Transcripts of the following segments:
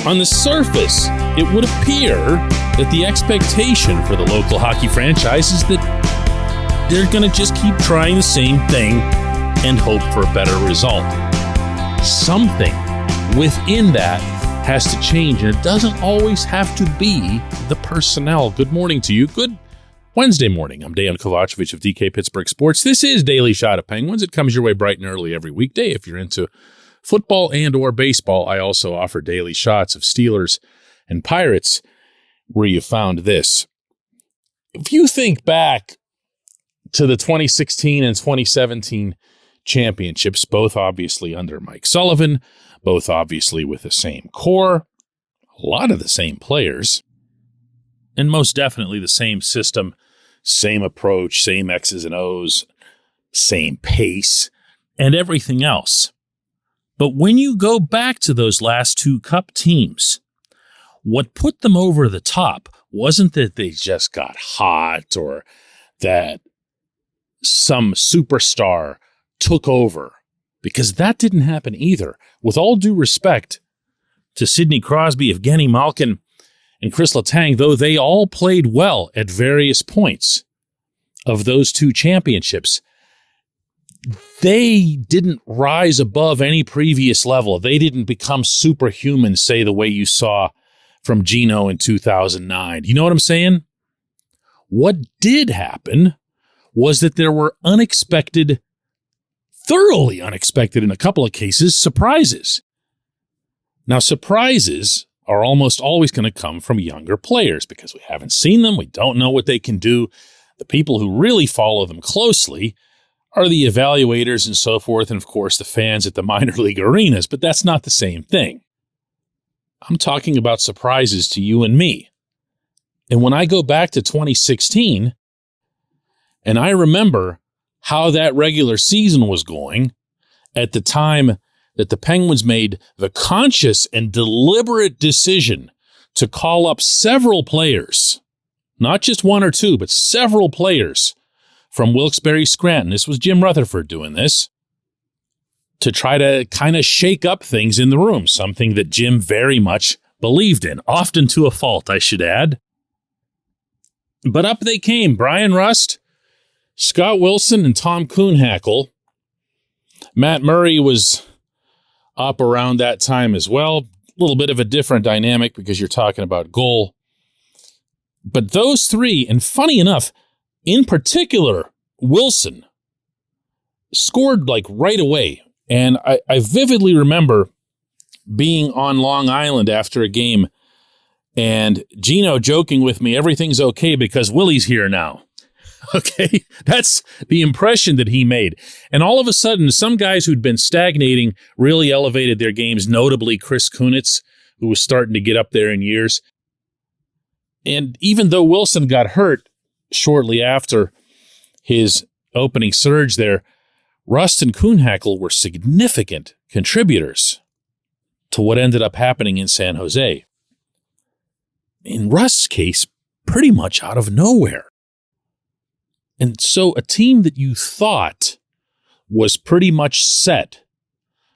On the surface, it would appear that the expectation for the local hockey franchise is that they're going to just keep trying the same thing and hope for a better result. Something within that has to change, and it doesn't always have to be the personnel. Good morning to you. Good Wednesday morning. I'm Dejan Kovacevic of DK Pittsburgh Sports. This is Daily Shot of Penguins. It comes your way bright and early every weekday. If you're into football and or baseball, I also offer daily shots of Steelers and Pirates where you found this. If you think back to the 2016 and 2017 championships, both obviously under Mike Sullivan, both obviously with the same core, a lot of the same players, and most definitely the same system, same approach, same X's and O's, same pace, and everything else. But when you go back to those last two Cup teams, what put them over the top wasn't that they just got hot or that some superstar took over, because that didn't happen either. With all due respect to Sidney Crosby, Evgeny Malkin, and Chris Letang, though they all played well at various points of those two championships, they didn't rise above any previous level. They didn't become superhuman, say, the way you saw from Gino in 2009. You know what I'm saying? What did happen was that there were unexpected, thoroughly unexpected in a couple of cases, surprises. Now, surprises are almost always going to come from younger players because we haven't seen them. We don't know what they can do. The people who really follow them closely are the evaluators and so forth, and of course the fans at the minor league arenas, but that's not the same thing. I'm talking about surprises to you and me. And when I go back to 2016, and I remember how that regular season was going at the time that the Penguins made the conscious and deliberate decision to call up several players, not just one or two, but several players from Wilkes-Barre Scranton. This was Jim Rutherford doing this to try to kind of shake up things in the room, something that Jim very much believed in, often to a fault, I should add. But up they came, Brian Rust, Scott Wilson, and Tom Kuhnhackl. Matt Murray was up around that time as well. A little bit of a different dynamic because you're talking about goal. But those three, and funny enough, in particular, Wilson scored like right away. And I vividly remember being on Long Island after a game and Gino joking with me, everything's okay because Willie's here now. Okay, that's the impression that he made. And all of a sudden, some guys who'd been stagnating really elevated their games, notably Chris Kunitz, who was starting to get up there in years. And even though Wilson got hurt shortly after his opening surge there, Rust and Kuhnhackl were significant contributors to what ended up happening in San Jose. In Rust's case, pretty much out of nowhere. And so a team that you thought was pretty much set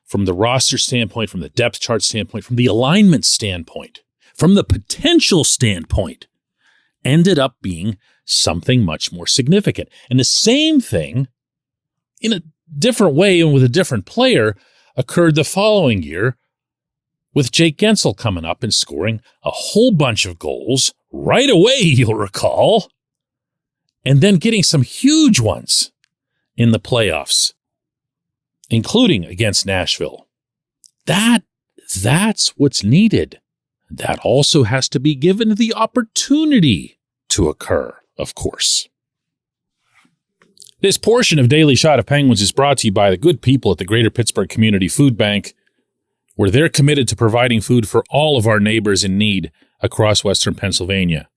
from the roster standpoint, from the depth chart standpoint, from the alignment standpoint, from the potential standpoint, ended up being something much more significant. And the same thing, in a different way and with a different player, occurred the following year with Jake Gensel coming up and scoring a whole bunch of goals right away, you'll recall, and then getting some huge ones in the playoffs, including against Nashville. That's what's needed. That also has to be given the opportunity to occur, of course. This portion of Daily Shot of Penguins is brought to you by the good people at the Greater Pittsburgh Community Food Bank, where they're committed to providing food for all of our neighbors in need across Western Pennsylvania.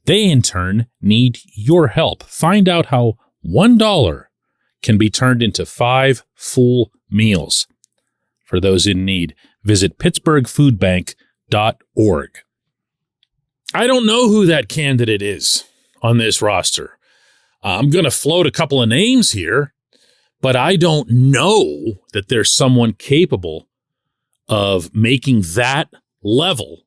They, in turn, need your help. Find out how $1 can be turned into 5 full meals for those in need. Visit pittsburghfoodbank.org. I don't know who that candidate is on this roster. I'm going to float a couple of names here, but I don't know that there's someone capable of making that level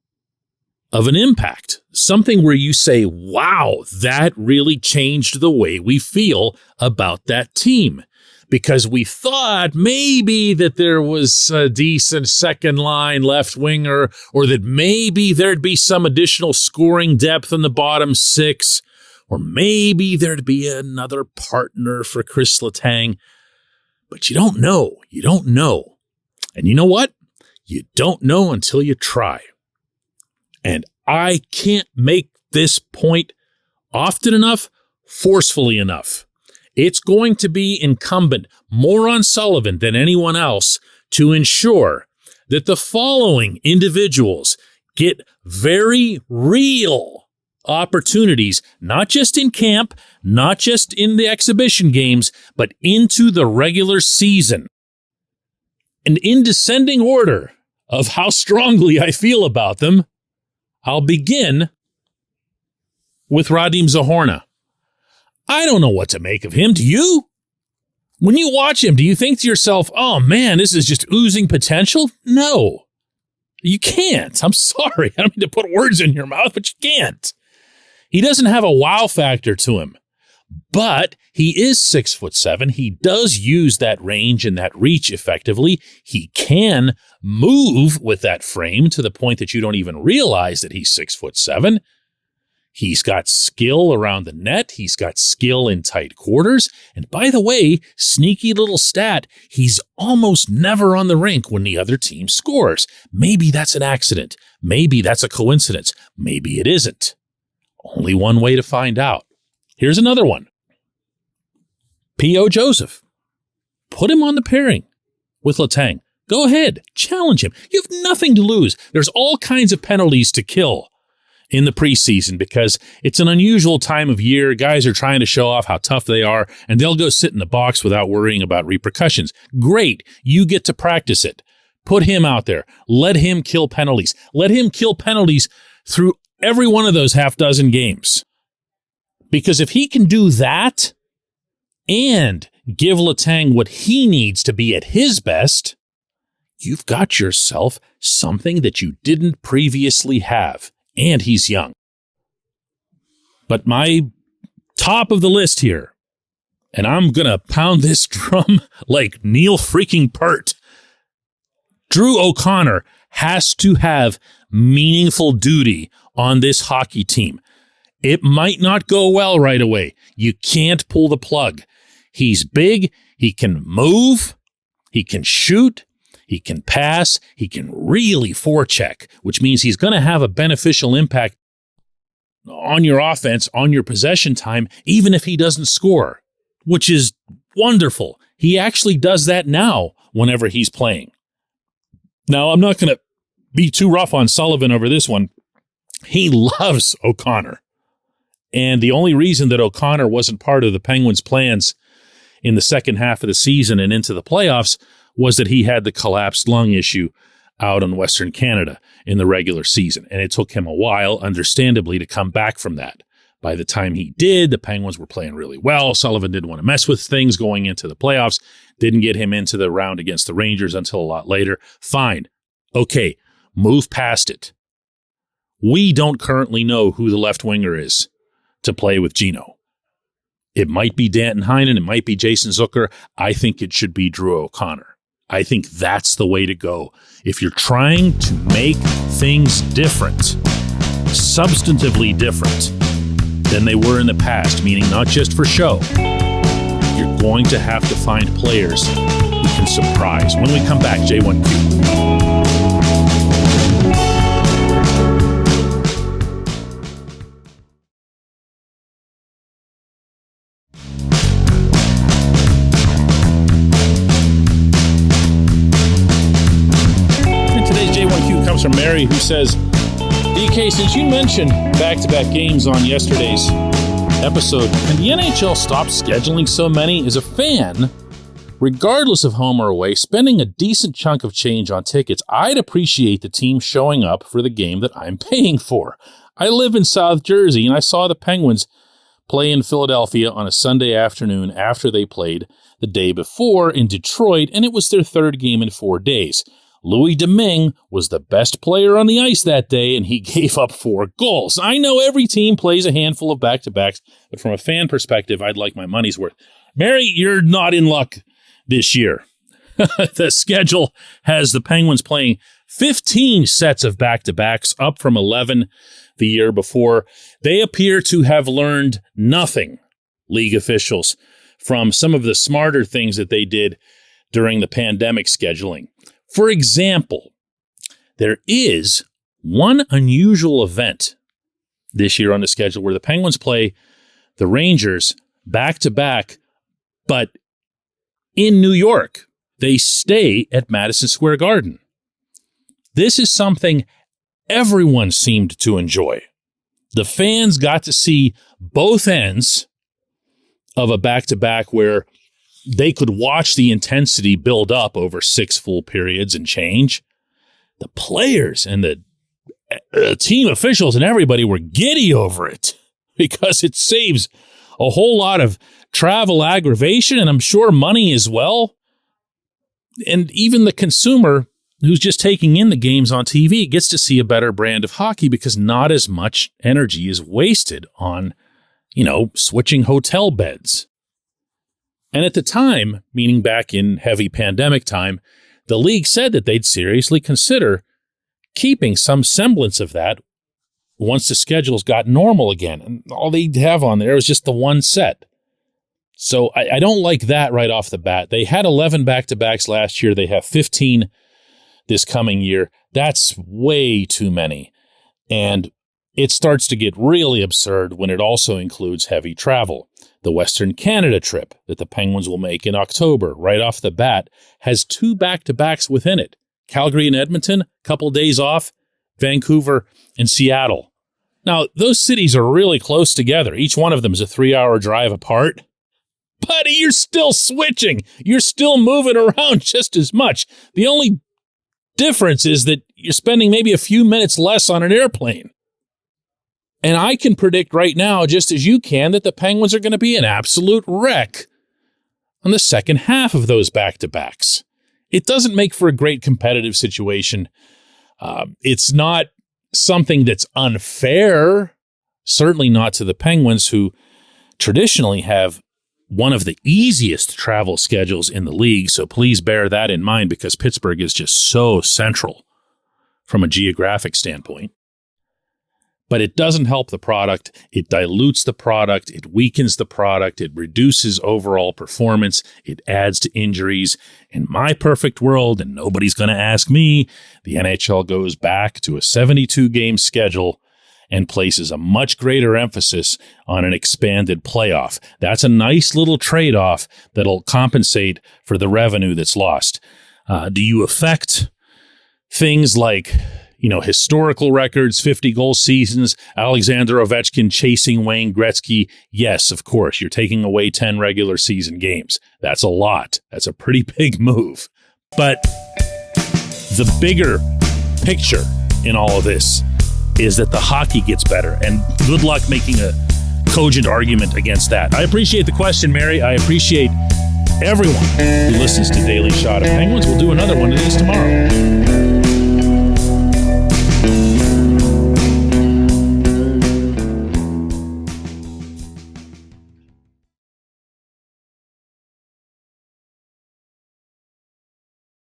of an impact. Something where you say, wow, that really changed the way we feel about that team. Because we thought maybe that there was a decent second line left winger, or that maybe there'd be some additional scoring depth in the bottom six, or maybe there'd be another partner for Chris Letang. But you don't know. You don't know. And you know what? You don't know until you try. And I can't make this point often enough, forcefully enough. It's going to be incumbent more on Sullivan than anyone else to ensure that the following individuals get very real opportunities, not just in camp, not just in the exhibition games, but into the regular season. And in descending order of how strongly I feel about them, I'll begin with Radim Zohorna. I don't know what to make of him. Do you? When you watch him, do you think to yourself, oh man, this is just oozing potential? No, you can't. I'm sorry. I don't mean to put words in your mouth, but you can't. He doesn't have a wow factor to him, but he is 6'7". He does use that range and that reach effectively. He can move with that frame to the point that you don't even realize that he's 6'7". He's got skill around the net. He's got skill in tight quarters. And by the way, sneaky little stat, he's almost never on the rink when the other team scores. Maybe that's an accident. Maybe that's a coincidence. Maybe it isn't. Only one way to find out. Here's another one. P.O. Joseph. Put him on the pairing with Letang. Go ahead. Challenge him. You have nothing to lose. There's all kinds of penalties to kill in the preseason because it's an unusual time of year. Guys are trying to show off how tough they are, and they'll go sit in the box without worrying about repercussions. Great. You get to practice it. Put him out there. Let him kill penalties. Let him kill penalties through every one of those half dozen games. Because if he can do that and give Letang what he needs to be at his best, you've got yourself something that you didn't previously have. And he's young. But my top of the list here, and I'm going to pound this drum like Neil freaking Peart, Drew O'Connor has to have meaningful duty on this hockey team. It might not go well right away. You can't pull the plug. He's big. He can move. He can shoot. He can pass. He can really forecheck, which means he's going to have a beneficial impact on your offense, on your possession time, even if he doesn't score, which is wonderful. He actually does that now whenever he's playing. Now, I'm not going to be too rough on Sullivan over this one. He loves O'Connor. And the only reason that O'Connor wasn't part of the Penguins' plans in the second half of the season and into the playoffs was that he had the collapsed lung issue out in Western Canada in the regular season. And it took him a while, understandably, to come back from that. By the time he did, the Penguins were playing really well. Sullivan didn't want to mess with things going into the playoffs, didn't get him into the round against the Rangers until a lot later. Fine. Okay, move past it. We don't currently know who the left winger is to play with Gino. It might be Danton Heinen. It might be Jason Zucker. I think it should be Drew O'Connor. I think that's the way to go. If you're trying to make things different, substantively different than they were in the past, meaning not just for show, you're going to have to find players who can surprise. When we come back, J1Q. From Mary, who says, DK, since you mentioned back-to-back games on yesterday's episode, can the NHL stop scheduling so many? As a fan, regardless of home or away, spending a decent chunk of change on tickets, I'd appreciate the team showing up for the game that I'm paying for. I live in South Jersey, and I saw the Penguins play in Philadelphia on a Sunday afternoon after they played the day before in Detroit, and it was their third game in 4 days. Louis Domingue was the best player on the ice that day, and he gave up 4 goals. I know every team plays a handful of back-to-backs, but from a fan perspective, I'd like my money's worth. Mary, you're not in luck this year. The schedule has the Penguins playing 15 sets of back-to-backs, up from 11 the year before. They appear to have learned nothing, league officials, from some of the smarter things that they did during the pandemic scheduling. For example, there is one unusual event this year on the schedule where the Penguins play the Rangers back-to-back, but in New York. They stay at Madison Square Garden. This is something everyone seemed to enjoy. The fans got to see both ends of a back-to-back where they could watch the intensity build up over 6 full periods and change. The players and the team officials and everybody were giddy over it because it saves a whole lot of travel aggravation and I'm sure money as well. And even the consumer who's just taking in the games on TV gets to see a better brand of hockey because not as much energy is wasted on, switching hotel beds. And at the time, meaning back in heavy pandemic time, the league said that they'd seriously consider keeping some semblance of that once the schedules got normal again. And all they'd have on there was just the one set. So I don't like that right off the bat. They had 11 back-to-backs last year. They have 15 this coming year. That's way too many. And it starts to get really absurd when it also includes heavy travel. The Western Canada trip that the Penguins will make in October, right off the bat, has 2 back-to-backs within it. Calgary and Edmonton, couple days off. Vancouver and Seattle. Now, those cities are really close together. Each one of them is a 3-hour drive apart. Buddy, you're still switching. You're still moving around just as much. The only difference is that you're spending maybe a few minutes less on an airplane. And I can predict right now, just as you can, that the Penguins are going to be an absolute wreck on the second half of those back-to-backs. It doesn't make for a great competitive situation. It's not something that's unfair, certainly not to the Penguins, who traditionally have one of the easiest travel schedules in the league, so please bear that in mind because Pittsburgh is just so central from a geographic standpoint. But it doesn't help the product. It dilutes the product. It weakens the product. It reduces overall performance. It adds to injuries. In my perfect world, and nobody's going to ask me, the NHL goes back to a 72-game schedule and places a much greater emphasis on an expanded playoff. That's a nice little trade-off that'll compensate for the revenue that's lost. Do you affect things like, historical records, 50-goal seasons, Alexander Ovechkin chasing Wayne Gretzky? Yes, of course. You're taking away 10 regular season games. That's a lot. That's a pretty big move. But the bigger picture in all of this is that the hockey gets better, and good luck making a cogent argument against that. I appreciate the question, Mary. I appreciate everyone who listens to Daily Shot of Penguins. We'll do another one of these tomorrow.